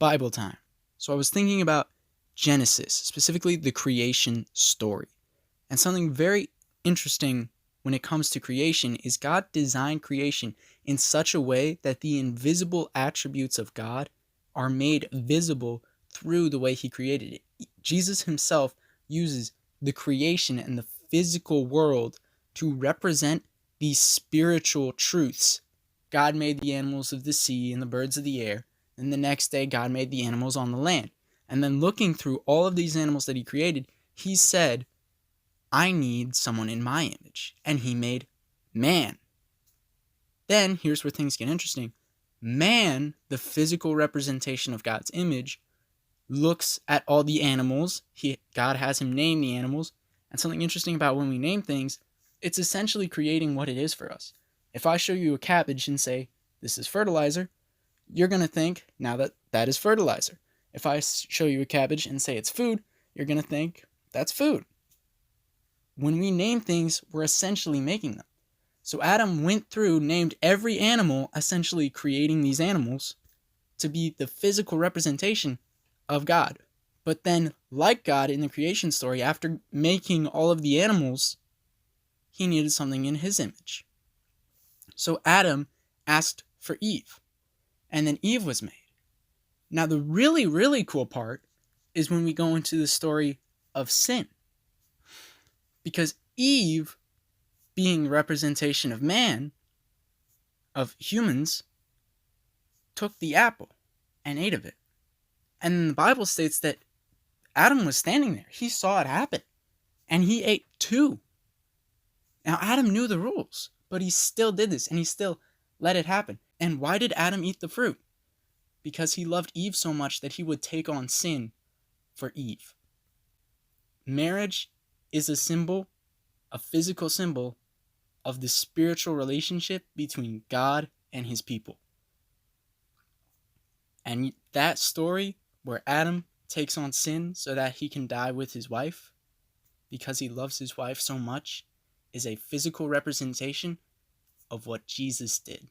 Bible time. So I was thinking about Genesis, specifically the creation story. And something very interesting when it comes to creation is God designed creation in such a way that the invisible attributes of God are made visible through the way he created it. Jesus himself uses the creation and the physical world to represent these spiritual truths. God made the animals of the sea and the birds of the air, and the next day God made the animals on the land. And then looking through all of these animals that he created, he said, I need someone in my image. And he made man. Then, here's where things get interesting. Man, the physical representation of God's image, looks at all the animals. God has him name the animals. And something interesting about when we name things, it's essentially creating what it is for us. If I show you a cabbage and say, this is fertilizer, you're going to think, now that is fertilizer. If I show you a cabbage and say it's food, you're going to think, that's food. When we name things, we're essentially making them. So Adam went through, named every animal, essentially creating these animals to be the physical representation of God. But then, like God in the creation story, after making all of the animals, he needed something in his image. So Adam asked for Eve, and then Eve was made. Now, the really, really cool part is when we go into the story of sin. Because Eve, being the representation of man, of humans, took the apple and ate of it. And the Bible states that Adam was standing there. He saw it happen. And he ate too. Now, Adam knew the rules, but he still did this, and he still let it happen. And why did Adam eat the fruit? Because he loved Eve so much that he would take on sin for Eve. Marriage is a symbol, a physical symbol, of the spiritual relationship between God and his people. And that story where Adam takes on sin so that he can die with his wife because he loves his wife so much is a physical representation of what Jesus did.